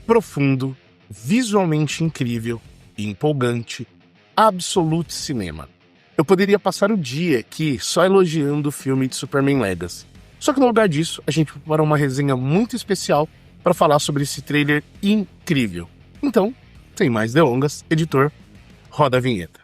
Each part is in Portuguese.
profundo, visualmente incrível e empolgante, Absolute Cinema. Eu poderia passar o dia aqui só elogiando o filme de Superman Legacy. Só que no lugar disso, a gente preparou uma resenha muito especial para falar sobre esse trailer incrível. Então, sem mais delongas, editor, roda a vinheta.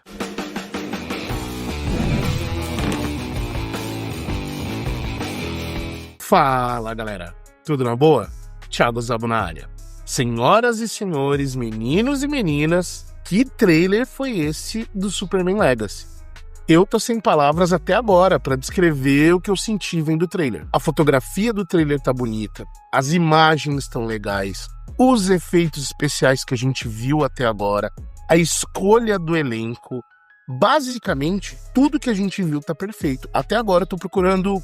Fala, galera. Tudo na boa? Thiago Zabo na área. Senhoras e senhores, meninos e meninas, que trailer foi esse do Superman Legacy? Eu tô sem palavras até agora para descrever o que eu senti vendo o trailer. A fotografia do trailer tá bonita, as imagens estão legais, os efeitos especiais que a gente viu até agora, a escolha do elenco, basicamente tudo que a gente viu tá perfeito. Até agora eu tô procurando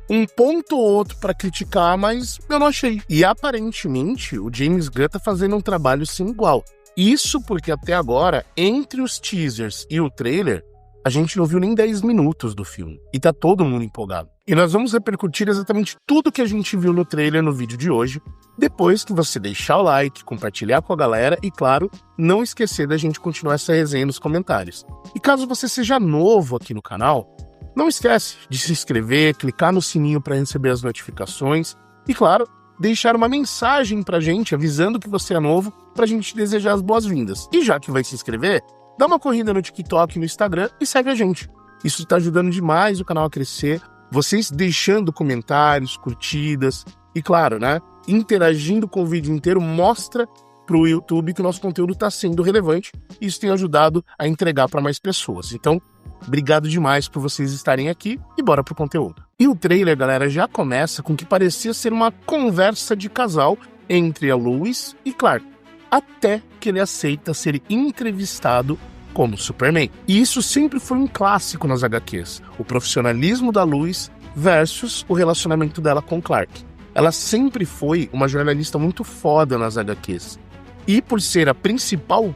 um ponto ou outro para criticar, mas eu não achei. E aparentemente o James Gunn tá fazendo um trabalho sem igual. Isso porque até agora, entre os teasers e o trailer, a gente não viu nem 10 minutos do filme. E tá todo mundo empolgado. E nós vamos repercutir exatamente tudo que a gente viu no trailer no vídeo de hoje, depois que você deixar o like, compartilhar com a galera e, claro, não esquecer da gente continuar essa resenha nos comentários. E caso você seja novo aqui no canal, não esquece de se inscrever, clicar no sininho para receber as notificações e, claro, deixar uma mensagem pra gente avisando que você é novo pra gente te desejar as boas-vindas. E já que vai se inscrever, dá uma corrida no TikTok e no Instagram e segue a gente. Isso está ajudando demais o canal a crescer, vocês deixando comentários, curtidas e, claro, né, interagindo com o vídeo inteiro mostra pro YouTube que o nosso conteúdo está sendo relevante e isso tem ajudado a entregar para mais pessoas. Então, obrigado demais por vocês estarem aqui e bora pro conteúdo. E o trailer, galera, já começa com o que parecia ser uma conversa de casal entre a Lois e Clark, até que ele aceita ser entrevistado como Superman. E isso sempre foi um clássico nas HQs, o profissionalismo da Lois versus o relacionamento dela com Clark. Ela sempre foi uma jornalista muito foda nas HQs. E por ser a principal,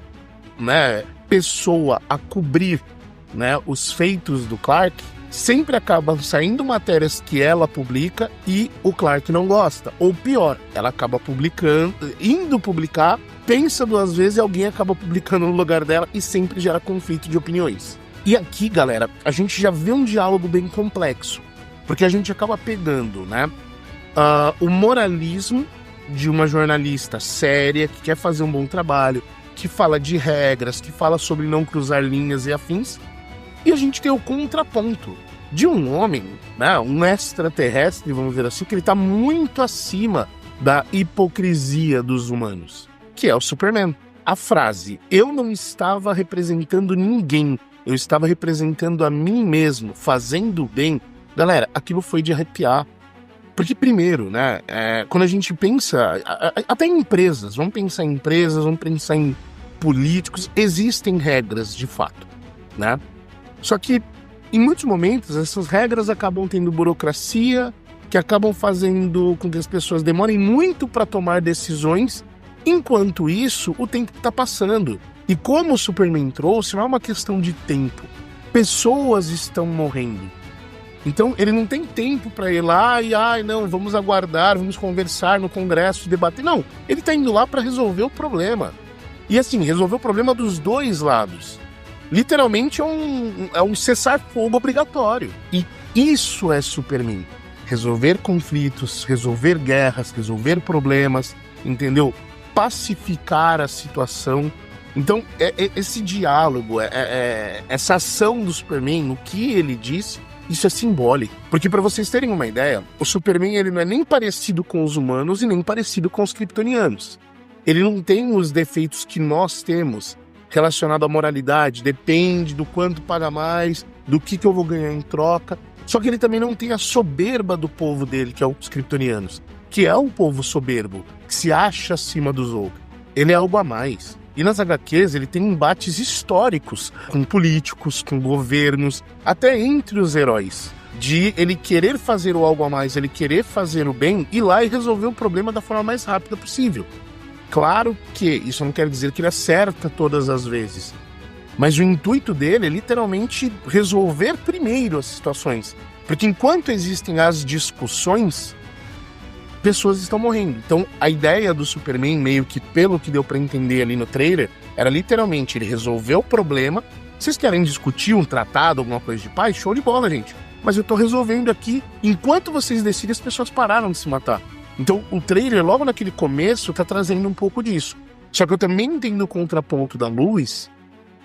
né, pessoa a cobrir, né, os feitos do Clark, sempre acabam saindo matérias que ela publica e o Clark não gosta. Ou pior, ela acaba publicando, indo publicar, pensa duas vezes e alguém acaba publicando no lugar dela e sempre gera conflito de opiniões. E aqui, galera, a gente já vê um diálogo bem complexo, porque a gente acaba pegando, né, o moralismo de uma jornalista séria que quer fazer um bom trabalho, que fala de regras, que fala sobre não cruzar linhas e afins. E a gente tem o contraponto de um homem, né, um extraterrestre, vamos dizer assim, que ele está muito acima da hipocrisia dos humanos, que é o Superman. A frase, eu não estava representando ninguém, eu estava representando a mim mesmo, fazendo bem. Galera, aquilo foi de arrepiar. Porque primeiro, né, quando a gente pensa, até em empresas, vamos pensar em empresas, vamos pensar em políticos, existem regras de fato, né? Só que, em muitos momentos, essas regras acabam tendo burocracia, que acabam fazendo com que as pessoas demorem muito para tomar decisões. Enquanto isso, o tempo está passando. E como o Superman trouxe, não é uma questão de tempo. Pessoas estão morrendo. Então, ele não tem tempo para ir lá e, não, vamos aguardar, vamos conversar no Congresso, debater. Não, ele está indo lá para resolver o problema. E assim, resolver o problema dos dois lados. Literalmente é um cessar-fogo obrigatório. E isso é Superman. Resolver conflitos, resolver guerras, resolver problemas, entendeu? Pacificar a situação. Então, esse diálogo, essa ação do Superman, o que ele disse, isso é simbólico. Porque, para vocês terem uma ideia, o Superman ele não é nem parecido com os humanos e nem parecido com os kryptonianos. Ele não tem os defeitos que nós temos relacionado à moralidade, depende do quanto paga mais, do que eu vou ganhar em troca. Só que ele também não tem a soberba do povo dele, que é os kryptonianos, que é um povo soberbo, que se acha acima dos outros. Ele é algo a mais. E nas HQs ele tem embates históricos com políticos, com governos, até entre os heróis. De ele querer fazer o algo a mais, ele querer fazer o bem, ir lá e resolver o problema da forma mais rápida possível. Claro que isso não quer dizer que ele acerta todas as vezes, mas o intuito dele é literalmente resolver primeiro as situações. Porque enquanto existem as discussões, pessoas estão morrendo. Então, a ideia do Superman, meio que pelo que deu pra entender ali no trailer, era literalmente ele resolveu o problema. Vocês querem discutir um tratado, alguma coisa de paz? Show de bola, gente. Mas eu tô resolvendo aqui. Enquanto vocês decidem, as pessoas pararam de se matar. Então, o trailer, logo naquele começo, tá trazendo um pouco disso. Só que eu também entendo o contraponto da Lois,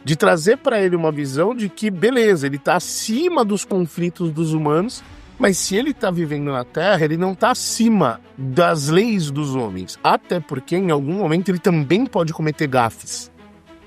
de trazer pra ele uma visão de que, beleza, ele tá acima dos conflitos dos humanos, mas se ele tá vivendo na Terra, ele não tá acima das leis dos homens. Até porque, em algum momento, ele também pode cometer gafes.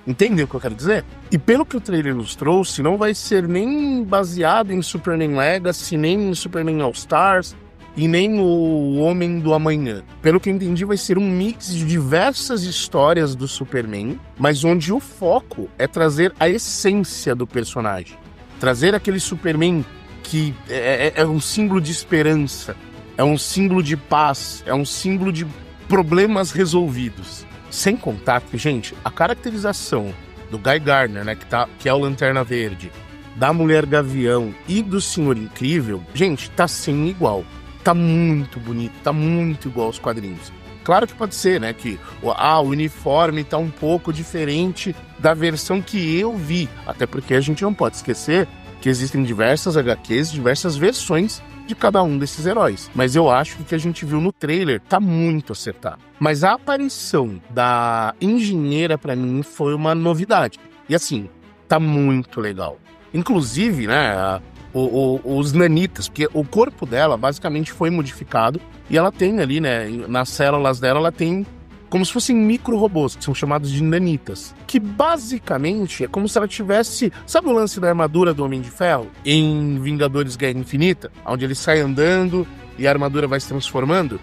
Entendeu o que eu quero dizer? E pelo que o trailer nos trouxe, não vai ser nem baseado em Superman Legacy, nem em Superman All Stars, e nem o Homem do Amanhã. Pelo que eu entendi, vai ser um mix de diversas histórias do Superman, mas onde o foco é trazer a essência do personagem. Trazer aquele Superman que é um símbolo de esperança, é um símbolo de paz, é um símbolo de problemas resolvidos. Sem contar que, gente, a caracterização do Guy Gardner, né, que é o Lanterna Verde, da Mulher Gavião e do Senhor Incrível, gente, tá sem igual. Tá muito bonito, tá muito igual aos quadrinhos. Claro que pode ser, né, que o uniforme tá um pouco diferente da versão que eu vi, até porque a gente não pode esquecer que existem diversas HQs, diversas versões de cada um desses heróis. Mas eu acho que o que a gente viu no trailer tá muito acertado. Mas a aparição da engenheira, pra mim, foi uma novidade. E assim, tá muito legal. Inclusive, né, os nanitas, porque o corpo dela basicamente foi modificado e ela tem ali, né, nas células dela, ela tem como se fossem micro-robôs, que são chamados de nanitas, que basicamente é como se ela tivesse... Sabe o lance da armadura do Homem de Ferro em Vingadores Guerra Infinita? Onde ele sai andando e a armadura vai se transformando?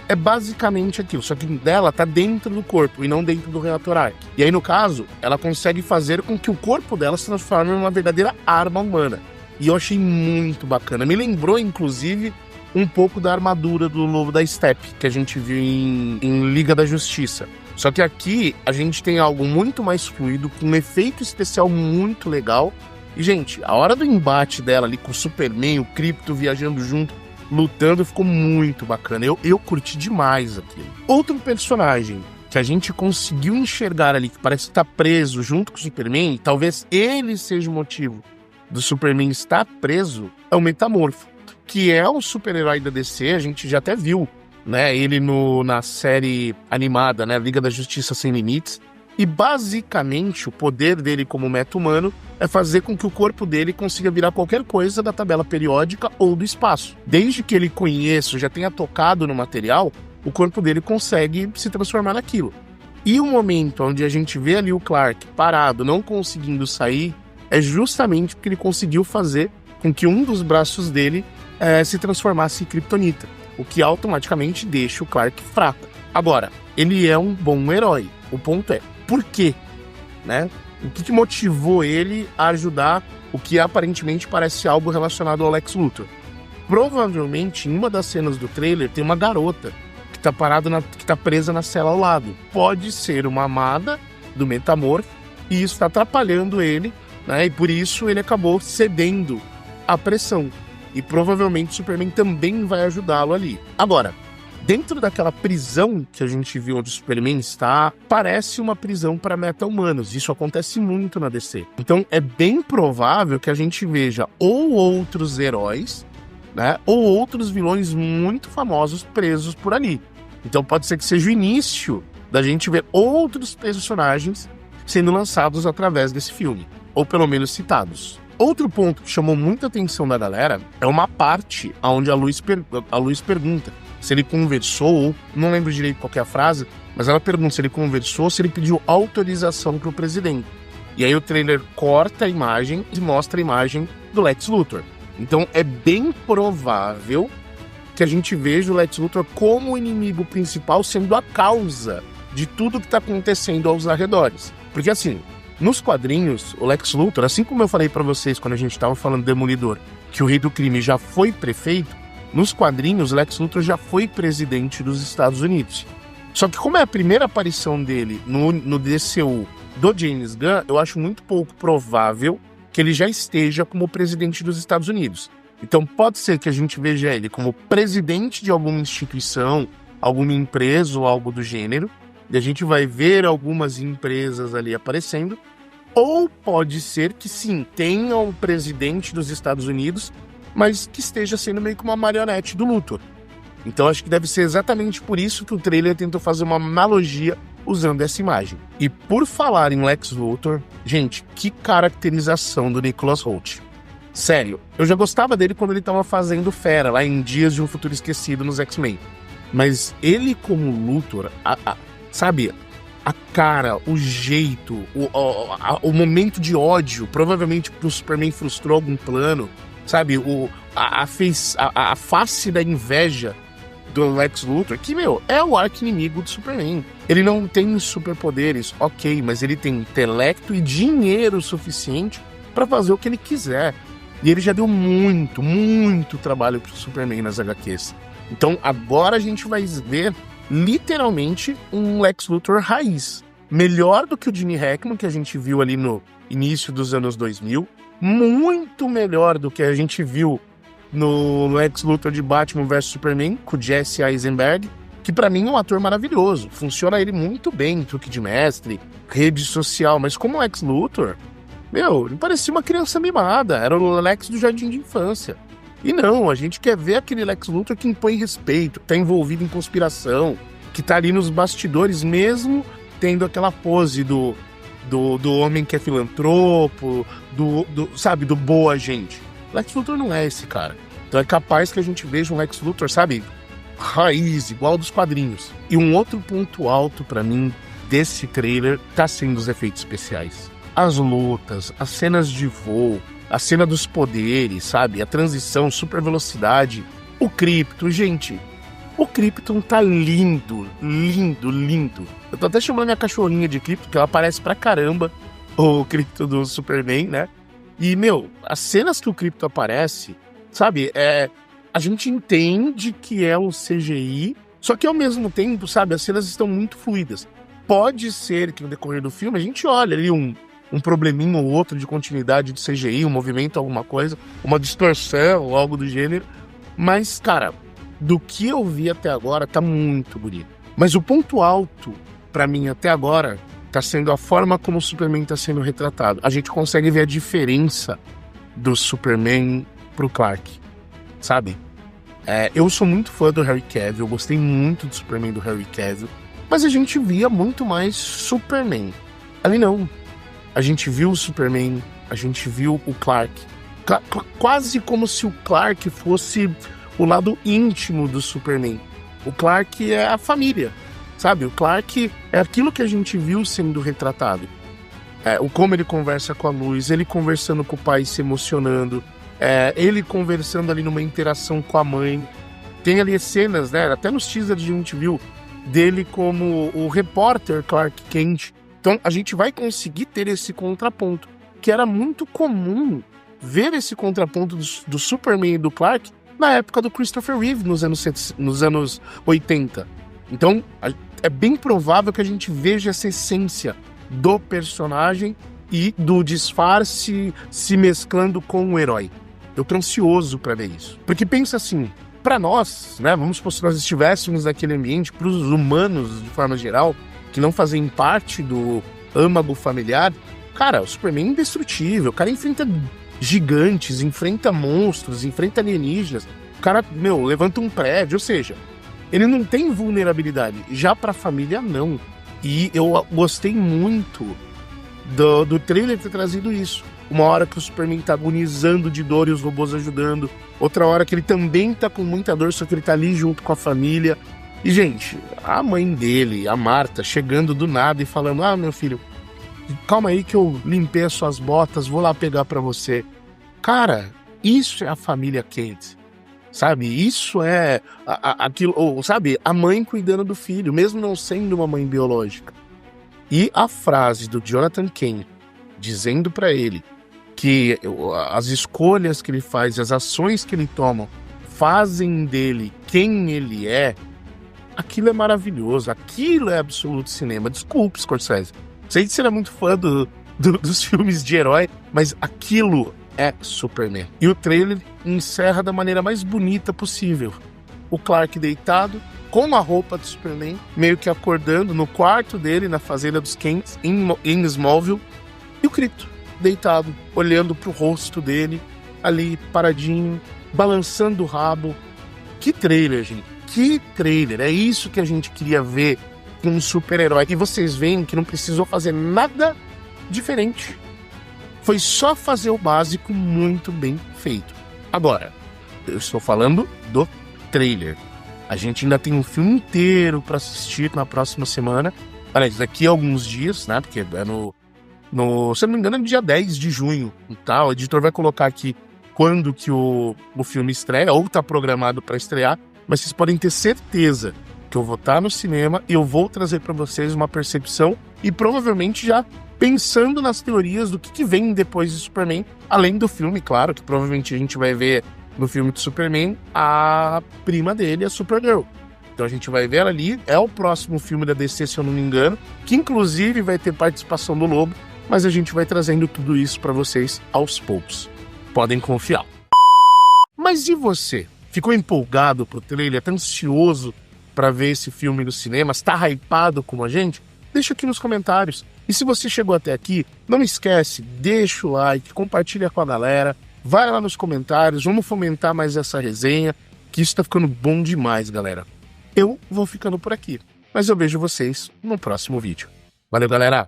É basicamente aquilo, só que dela tá dentro do corpo e não dentro do reator Arc. E aí, no caso, ela consegue fazer com que o corpo dela se transforme em uma verdadeira arma humana. E eu achei muito bacana. Me lembrou, inclusive, um pouco da armadura do Lobo da Steppe, que a gente viu em Liga da Justiça. Só que aqui a gente tem algo muito mais fluido, com um efeito especial muito legal. E, gente, a hora do embate dela ali com o Superman, o Krypto viajando junto, lutando, ficou muito bacana. Eu curti demais aquilo. Outro personagem que a gente conseguiu enxergar ali, que parece estar preso junto com o Superman, e talvez ele seja o motivo do Superman estar preso, é o Metamorfo, que é um super-herói da DC. A gente já até viu, né, ele na série animada, né, Liga da Justiça Sem Limites, e basicamente o poder dele como meta-humano é fazer com que o corpo dele consiga virar qualquer coisa da tabela periódica ou do espaço. Desde que ele conheça, já tenha tocado no material, o corpo dele consegue se transformar naquilo. E o momento onde a gente vê ali o Clark parado, não conseguindo sair, é justamente porque ele conseguiu fazer com que um dos braços dele se transformasse em Kryptonita, o que automaticamente deixa o Clark fraco. Agora, ele é um bom herói. O ponto é, por quê? Né? O que motivou ele a ajudar o que aparentemente parece algo relacionado ao Lex Luthor? Provavelmente, em uma das cenas do trailer, tem uma garota que tá que tá presa na cela ao lado. Pode ser uma amada do Metamorfo, e isso tá atrapalhando ele, né? E por isso ele acabou cedendo à pressão. E provavelmente o Superman também vai ajudá-lo ali. Agora, dentro daquela prisão que a gente viu onde o Superman está, parece uma prisão para meta-humanos. Isso acontece muito na DC. Então é bem provável que a gente veja ou outros heróis, né, ou outros vilões muito famosos presos por ali. Então pode ser que seja o início da gente ver outros personagens sendo lançados através desse filme, ou pelo menos citados. Outro ponto que chamou muita atenção da galera é uma parte onde a Lois pergunta se ele conversou, não lembro direito qual que é a frase, mas ela pergunta se ele conversou, se ele pediu autorização para o presidente. E aí o trailer corta a imagem e mostra a imagem do Lex Luthor. Então é bem provável que a gente veja o Lex Luthor como o inimigo principal, sendo a causa de tudo que está acontecendo aos arredores. Porque assim, nos quadrinhos, o Lex Luthor, assim como eu falei pra vocês quando a gente tava falando do Demolidor, que o Rei do Crime já foi prefeito, nos quadrinhos, o Lex Luthor já foi presidente dos Estados Unidos. Só que como é a primeira aparição dele no DCU do James Gunn, eu acho muito pouco provável que ele já esteja como presidente dos Estados Unidos. Então pode ser que a gente veja ele como presidente de alguma instituição, alguma empresa ou algo do gênero, e a gente vai ver algumas empresas ali aparecendo, ou pode ser que sim, tenha um presidente dos Estados Unidos, mas que esteja sendo meio que uma marionete do Luthor. Então acho que deve ser exatamente por isso que o trailer tentou fazer uma analogia usando essa imagem. E por falar em Lex Luthor, gente, que caracterização do Nicholas Hoult. Sério, eu já gostava dele quando ele tava fazendo Fera, lá em Dias de um Futuro Esquecido nos X-Men. Mas ele como Luthor, sabe, a cara, o jeito, o momento de ódio, provavelmente porque o Superman frustrou algum plano, sabe, a face da inveja do Lex Luthor, que, meu, é o arqui-inimigo do Superman. Ele não tem superpoderes, ok, mas ele tem intelecto e dinheiro suficiente pra fazer o que ele quiser. E ele já deu muito, muito trabalho pro Superman nas HQs. Então agora a gente vai ver, literalmente, um Lex Luthor raiz. Melhor do que o Gene Hackman, que a gente viu ali no início dos anos 2000. Muito melhor do que a gente viu no Lex Luthor de Batman vs Superman, com o Jesse Eisenberg, que pra mim é um ator maravilhoso. Funciona ele muito bem, truque de mestre, rede social, mas como Lex Luthor, meu, ele parecia uma criança mimada, era o Lex do jardim de infância. E não, a gente quer ver aquele Lex Luthor que impõe respeito, que tá envolvido em conspiração, que tá ali nos bastidores mesmo, tendo aquela pose do homem que é filantropo, sabe, do boa gente. Lex Luthor não é esse cara. Então é capaz que a gente veja um Lex Luthor, sabe, raiz, igual dos quadrinhos. E um outro ponto alto pra mim desse trailer tá sendo os efeitos especiais. As lutas, as cenas de voo, a cena dos poderes, sabe, a transição, super velocidade, o Krypton, gente, o Krypton tá lindo, lindo, lindo. Eu tô até chamando minha cachorrinha de Krypton, porque ela parece pra caramba o Krypton do Superman, né? E, meu, as cenas que o Krypton aparece, sabe, a gente entende que é um CGI, só que ao mesmo tempo, sabe, as cenas estão muito fluidas. Pode ser que no decorrer do filme a gente olhe ali um probleminha ou outro de continuidade de CGI, um movimento, alguma coisa, uma distorção ou algo do gênero, mas, cara, do que eu vi até agora tá muito bonito. Mas o ponto alto, pra mim, até agora, tá sendo a forma como o Superman tá sendo retratado. A gente consegue ver a diferença do Superman pro Clark, sabe? Eu sou muito fã do Henry Cavill, eu gostei muito do Superman do Henry Cavill, mas a gente via muito mais Superman. Ali não. A gente viu o Superman, a gente viu o Clark. Quase como se o Clark fosse o lado íntimo do Superman. O Clark é a família, sabe? O Clark é aquilo que a gente viu sendo retratado. O como ele conversa com a Lois, ele conversando com o pai, se emocionando, ele conversando ali numa interação com a mãe. Tem ali cenas, né? Até nos teasers a gente viu dele como o repórter Clark Kent. Então a gente vai conseguir ter esse contraponto, que era muito comum ver esse contraponto do Superman e do Clark na época do Christopher Reeve, nos anos 80. Então é bem provável que a gente veja essa essência do personagem e do disfarce se mesclando com o herói. Eu tô ansioso pra ver isso. Porque pensa assim, pra nós, né, vamos supor, se nós estivéssemos naquele ambiente, pros humanos de forma geral, que não fazem parte do âmago familiar, cara, o Superman é indestrutível, o cara enfrenta gigantes, enfrenta monstros, enfrenta alienígenas, o cara, meu, levanta um prédio, ou seja, ele não tem vulnerabilidade, já pra família não. E eu gostei muito do trailer ter trazido isso. Uma hora que o Superman tá agonizando de dor e os robôs ajudando, outra hora que ele também tá com muita dor, só que ele tá ali junto com a família. E, gente, a mãe dele, a Marta, chegando do nada e falando: ah, meu filho, calma aí que eu limpei as suas botas, vou lá pegar pra você. Cara, isso é a família Kent, sabe? Isso é aquilo, ou, sabe? A mãe cuidando do filho, mesmo não sendo uma mãe biológica. E a frase do Jonathan Kent dizendo pra ele que as escolhas que ele faz, as ações que ele toma, fazem dele quem ele é, aquilo é maravilhoso, aquilo é absoluto cinema. Desculpe, Scorsese, sei que você é muito fã dos filmes de herói, mas aquilo é Superman. E o trailer encerra da maneira mais bonita possível. O Clark deitado, com a roupa do Superman, meio que acordando no quarto dele, na fazenda dos Kents, em Smallville, e o Krypto, deitado, olhando pro rosto dele, ali, paradinho, balançando o rabo. Que trailer, gente! Que trailer! É isso que a gente queria ver com um super-herói. E vocês veem que não precisou fazer nada diferente. Foi só fazer o básico muito bem feito. Agora, eu estou falando do trailer. A gente ainda tem um filme inteiro para assistir na próxima semana. Aliás, daqui a alguns dias, né? Porque é se eu não me engano, é no dia 10 de junho. Tá? O editor vai colocar aqui quando que o filme estreia, ou tá programado para estrear, mas vocês podem ter certeza que eu vou estar no cinema e eu vou trazer para vocês uma percepção e provavelmente já pensando nas teorias do que vem depois de Superman, além do filme, claro, que provavelmente a gente vai ver no filme de Superman a prima dele, a Supergirl. Então a gente vai ver ela ali, é o próximo filme da DC, se eu não me engano, que inclusive vai ter participação do Lobo, mas a gente vai trazendo tudo isso para vocês aos poucos. Podem confiar. Mas e você? Ficou empolgado pro trailer? Tá ansioso para ver esse filme no cinema? Está hypado como a gente? Deixa aqui nos comentários. E se você chegou até aqui, não esquece, deixa o like, compartilha com a galera, vai lá nos comentários, vamos fomentar mais essa resenha, que isso tá ficando bom demais, galera. Eu vou ficando por aqui, mas eu vejo vocês no próximo vídeo. Valeu, galera.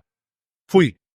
Fui!